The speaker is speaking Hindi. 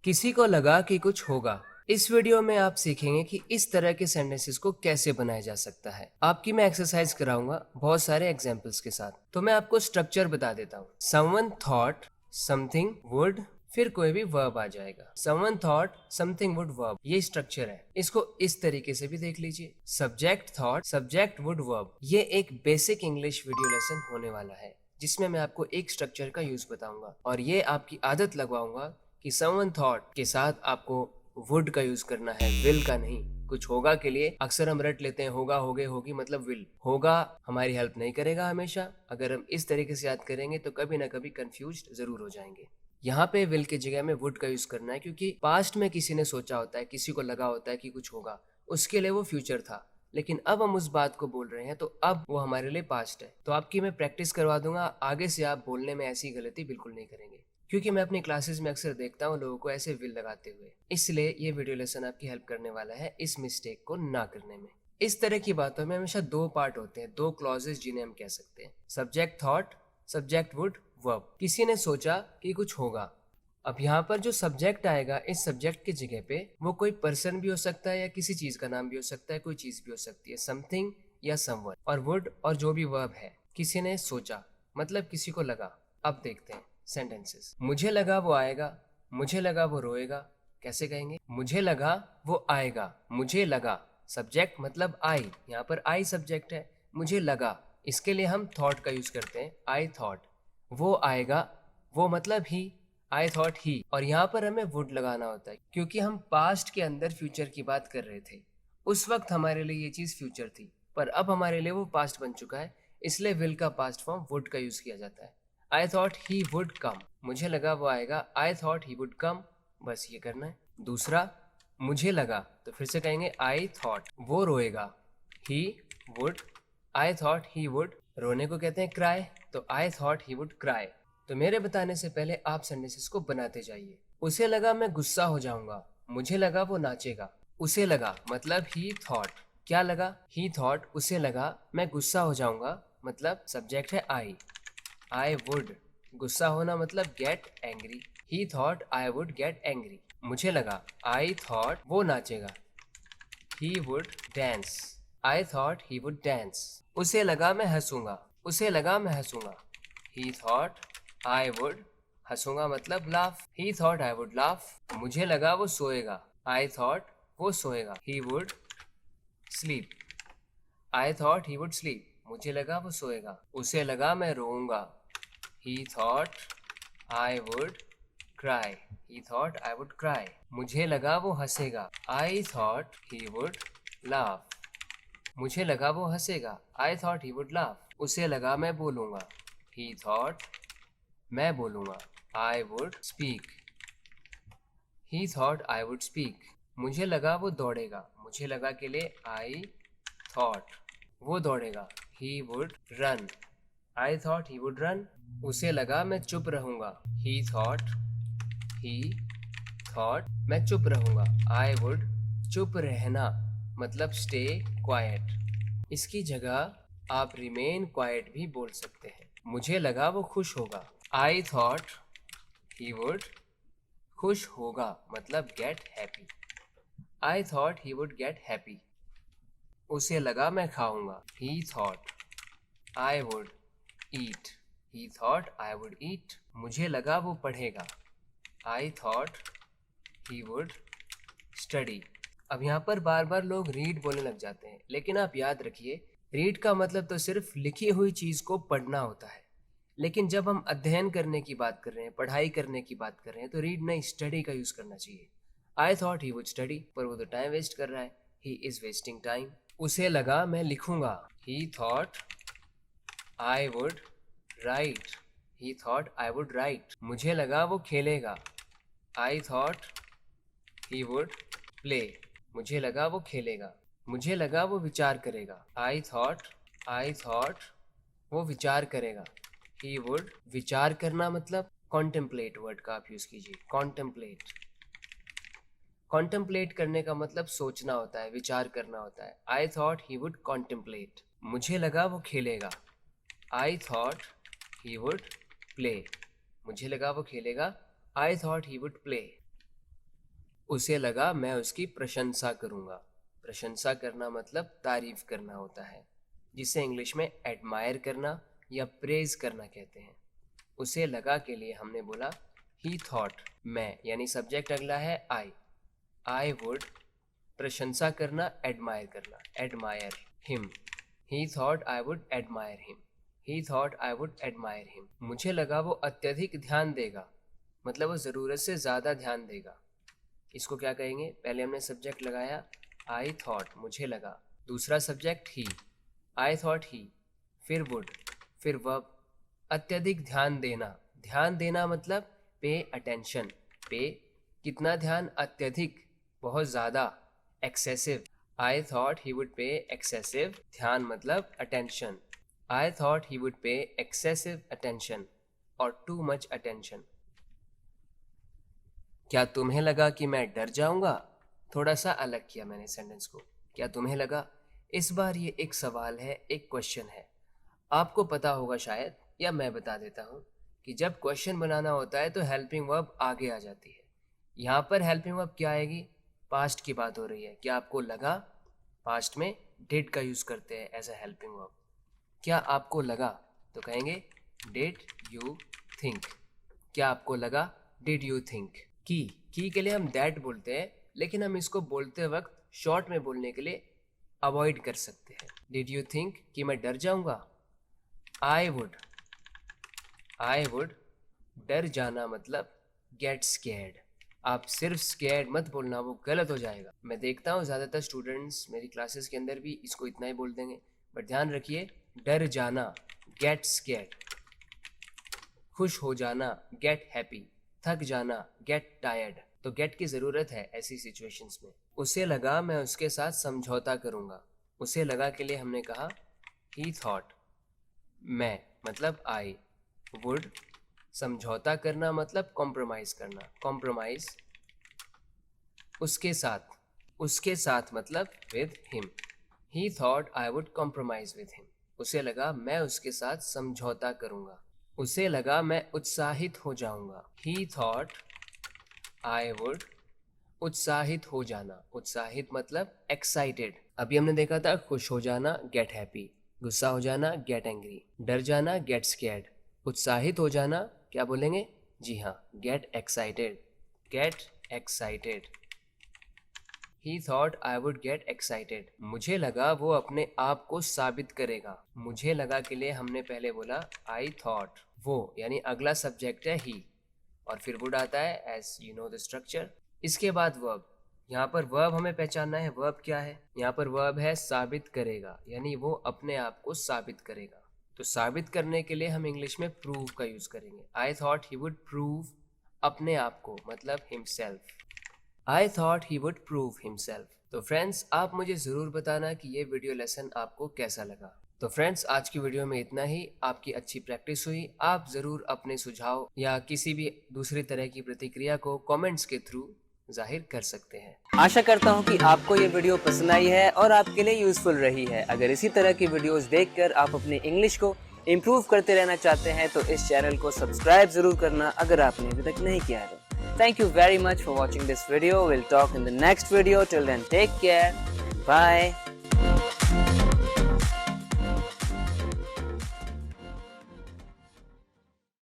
किसी को लगा कि कुछ होगा। इस वीडियो में आप सीखेंगे कि इस तरह के सेंटेंसेस को कैसे बनाया जा सकता है। आपकी मैं एक्सरसाइज कराऊंगा बहुत सारे एग्जांपल्स के साथ। तो मैं आपको स्ट्रक्चर बता देता हूँ। समवन थॉट समथिंग वुड, फिर कोई भी वर्ब आ जाएगा। Someone thought something would verb, ये स्ट्रक्चर है। इसको इस तरीके से भी देख लीजिए। Subject thought subject would verb, ये एक बेसिक इंग्लिश वीडियो लेसन होने वाला है जिसमें मैं आपको एक स्ट्रक्चर का यूज बताऊंगा और ये आपकी आदत लगवाऊंगा कि समवन थॉट के साथ आपको वुड का यूज करना है, विल का नहीं। कुछ होगा के लिए अक्सर हम रट लेते हैं होगा, होगे, होगी मतलब विल। होगा हमारी हेल्प नहीं करेगा हमेशा। अगर हम इस तरीके से याद करेंगे तो कभी ना कभी कंफ्यूज जरूर हो जाएंगे। यहाँ पे विल की जगह में वुड का यूज करना है क्योंकि पास्ट में किसी ने सोचा होता है, किसी को लगा होता है कि कुछ होगा, उसके लिए वो फ्यूचर था। लेकिन अब हम उस बात को बोल रहे हैं तो अब वो हमारे लिए पास्ट है। तो आपकी मैं प्रैक्टिस करवा दूंगा, आगे से आप बोलने में ऐसी गलती बिल्कुल नहीं करेंगे क्योंकि मैं अपनी क्लासेस में अक्सर देखता हूँ लोगों को ऐसे विल लगाते हुए। इसलिए ये वीडियो लेसन आपकी हेल्प करने वाला है इस मिस्टेक को ना करने में। इस तरह की बातों में हमेशा दो पार्ट होते हैं, दो क्लॉजेस जिन्हें हम कह सकते हैं। Subject thought subject would verb. किसी ने सोचा कि कुछ होगा। अब यहाँ पर जो सब्जेक्ट आएगा, इस सब्जेक्ट की जगह पे वो कोई पर्सन भी हो सकता है या किसी चीज का नाम भी हो सकता है, कोई चीज भी हो सकती है, समथिंग या समवन। और वुड और जो भी वर्ब है, किसी ने सोचा मतलब किसी को लगा। अब देखते हैं सेंटेंसेस। मुझे लगा वो आएगा, मुझे लगा वो रोएगा। कैसे कहेंगे? मुझे लगा वो आएगा, मुझे लगा सब्जेक्ट मतलब आई, यहाँ पर आई सब्जेक्ट है। मुझे लगा, इसके लिए हम थॉट का यूज करते हैं, आई थॉट। वो आएगा, वो मतलब ही, आई थॉट ही। और यहाँ पर हमें वुड लगाना होता है क्योंकि हम पास्ट के अंदर फ्यूचर की बात कर रहे थे। उस वक्त हमारे लिए ये चीज फ्यूचर थी, पर अब हमारे लिए वो पास्ट बन चुका है, इसलिए विल का पास्ट फॉर्म वुड का यूज किया जाता है। आई थॉट ही वुड कम, मुझे लगा वो आएगा, आई थॉट ही वुड कम। बस ये करना है। दूसरा, मुझे लगा, तो फिर से कहेंगे आई थॉट वो रोएगा, he would, I thought he would, रोने को कहते हैं क्राई, तो I thought he would cry. तो मेरे बताने से पहले आप सेंटेंसेस को बनाते जाइए। उसे लगा मैं गुस्सा हो जाऊंगा, मुझे लगा वो नाचेगा। उसे लगा मतलब ही थॉट। क्या लगा? ही थॉट। उसे लगा मैं गुस्सा हो जाऊंगा मतलब सब्जेक्ट है आई वुड। गुस्सा होना मतलब get angry. He thought I would get angry. मुझे लगा, आई थॉट वो नाचेगा, he would dance. I thought he would dance. उसे लगा मैं हंसूंगा, उसे लगा मैं हंसूंगा। ही थॉट आई वुड, हंसूंगा मतलब laugh, he thought I would laugh. मुझे लगा वो सोएगा, आई थॉट वो सोएगा, he would sleep. I thought he would sleep, मुझे लगा वो सोएगा। उसे लगा मैं रोऊंगा, he thought I would cry, he thought I would cry. मुझे लगा वो हंसेगा, I thought he would laugh. मुझे लगा वो हंसेगा, I thought he would laugh. उसे लगा मैं बोलूंगा, ही थॉट मैं बोलूंगा, I would speak, he thought I would speak. मुझे लगा वो दौड़ेगा, मुझे लगा के लिए आई थॉट वो दौड़ेगा, he would run, I thought he would run. उसे लगा मैं चुप रहूंगा, ही थॉट मैं चुप रहूंगा, आई वुड चुप रहना मतलब स्टे क्वाइट। इसकी जगह आप रिमेन क्वाइट भी बोल सकते हैं। मुझे लगा वो खुश होगा, आई थॉट ही वुड खुश होगा मतलब gate happy, I thought he would get happy. उसे लगा मैं खाऊंगा, ही thought I would eat, he thought I would eat. मुझे लगा वो पढ़ेगा, आई थॉट ही वुड स्टडी। अब यहाँ पर बार बार लोग रीड बोलने लग जाते हैं, लेकिन आप याद रखिए रीड का मतलब तो सिर्फ लिखी हुई चीज को पढ़ना होता है। लेकिन जब हम अध्ययन करने की बात कर रहे हैं, पढ़ाई करने की बात कर रहे हैं, तो रीड नहीं स्टडी का यूज करना चाहिए। आई थॉट ही वुड स्टडी, पर वो तो टाइम वेस्ट कर रहा है, ही इज वेस्टिंग टाइम। उसे लगा मैं लिखूंगा, ही thought I would write, he thought I would write. मुझे लगा वो खेलेगा, आई थॉट ही वुड प्ले, मुझे लगा वो खेलेगा। मुझे लगा वो विचार करेगा, आई थॉट वो विचार करेगा, ही वुड विचार करना मतलब कॉन्टेम्पलेट वर्ड का आप यूज कीजिए, कॉन्टेम्पलेट। कॉन्टेम्पलेट करने का मतलब सोचना होता है, विचार करना होता है। आई थॉट ही वुड कॉन्टेम्पलेट। मुझे लगा वो खेलेगा, आई थॉट ही वुड प्ले, मुझे लगा वो खेलेगा, आई थॉट ही वुड प्ले। उसे लगा मैं उसकी प्रशंसा करूंगा। प्रशंसा करना मतलब तारीफ करना होता है, जिसे इंग्लिश में एडमायर करना या प्रेज करना कहते हैं। उसे लगा के लिए हमने बोला ही थॉट, मैं यानी सब्जेक्ट अगला है आई वुड, प्रशंसा करना एडमायर करना, admire him, he thought I would admire him, he thought I would admire him. मुझे लगा वो अत्यधिक ध्यान देगा, मतलब वो ज़रूरत से ज़्यादा ध्यान देगा। इसको क्या कहेंगे, पहले हमने सब्जेक्ट लगाया आई थॉट, मुझे लगा, दूसरा सब्जेक्ट ही, आई थॉट ही, फिर वुड, फिर वर्ब, अत्यधिक ध्यान देना। ध्यान देना मतलब पे अटेंशन, पे कितना ध्यान, अत्यधिक, बहुत ज़्यादा, excessive. I thought he would पे एक्सेसिव, ध्यान मतलब attention, I thought he would पे एक्सेसिव अटेंशन और टू मच अटेंशन। क्या तुम्हें लगा कि मैं डर जाऊंगा? थोड़ा सा अलग किया मैंने सेंटेंस को। क्या तुम्हें लगा, इस बार ये एक सवाल है, एक क्वेश्चन है। आपको पता होगा शायद, या मैं बता देता हूँ कि जब क्वेश्चन बनाना होता है तो हेल्पिंग वर्ब आगे आ जाती है। यहाँ पर हेल्पिंग वर्ब क्या आएगी, पास्ट की बात हो रही है। क्या आपको लगा, पास्ट में डिड का यूज़ करते हैं एज अ हेल्पिंग वर्ब। क्या आपको लगा तो कहेंगे डिड यू थिंक। क्या आपको लगा, डिड यू थिंक। की के लिए हम दैट बोलते हैं, लेकिन हम इसको बोलते वक्त शॉर्ट में बोलने के लिए अवॉइड कर सकते हैं। डिड यू थिंक कि मैं डर जाऊंगा। आई वुड, डर जाना मतलब गेट स्कैर्ड। आप सिर्फ स्कैर्ड मत बोलना, वो गलत हो जाएगा। मैं देखता हूँ ज़्यादातर स्टूडेंट्स मेरी क्लासेस के अंदर भी इसको इतना ही बोल देंगे, बट ध्यान रखिए, डर जाना गेट स्कैर्ड, खुश हो जाना गेट हैप्पी, थक जाना गेट टायर्ड। तो गेट की ज़रूरत है ऐसी सिचुएशंस में। उसे लगा मैं उसके साथ समझौता करूँगा। उसे लगा के लिए हमने कहा ही थॉट, मैं मतलब आई, वुड, समझौता करना मतलब कॉम्प्रोमाइज़ करना, कॉम्प्रोमाइज़, उसके साथ मतलब with him, he thought I would compromise with him. उसे लगा मैं उसके साथ समझौता करूँगा। उसे लगा मैं उत्साहित हो जाऊंगा। ही थॉट आई वुड उत्साहित हो जाना। उत्साहित मतलब एक्साइटेड। अभी हमने देखा था खुश हो जाना गेट हैप्पी, गुस्सा हो जाना गेट एंग्री, डर जाना गेट स्कैर्ड, उत्साहित हो जाना क्या बोलेंगे, जी हाँ, get excited, get excited. He thought I would get excited. मुझे लगा वो अपने आप को साबित करेगा। मुझे लगा के लिए हमने पहले बोला आई थॉट, वो यानी अगला सब्जेक्ट है ही, और फिर वुड आता है as you know the structure. इसके बाद वर्ब। यहाँ पर वर्ब हमें पहचानना है, वर्ब क्या है। यहाँ पर वर्ब है साबित करेगा, यानी वो अपने आप को साबित करेगा। तो साबित करने के लिए हम इंग्लिश में प्रूव का यूज करेंगे। आई थॉट ही वुड प्रूव, अपने आप को मतलब himself. I thought he would prove himself. तो फ्रेंड्स, आप मुझे ज़रूर बताना कि ये वीडियो लेसन आपको कैसा लगा। तो फ्रेंड्स, आज की वीडियो में इतना ही। आपकी अच्छी प्रैक्टिस हुई। आप ज़रूर अपने सुझाव या किसी भी दूसरी तरह की प्रतिक्रिया को कमेंट्स के थ्रू जाहिर कर सकते हैं। आशा करता हूँ कि आपको ये वीडियो पसंद आई है और आपके लिए यूजफुल रही है। अगर इसी तरह की वीडियोस देखकर आप अपने इंग्लिश को इम्प्रूव करते रहना चाहते हैं तो इस चैनल को सब्सक्राइब जरूर करना, अगर आपने अभी तक नहीं किया है। Thank you very much for watching this video. We'll talk in the next video. Till then, take care. Bye.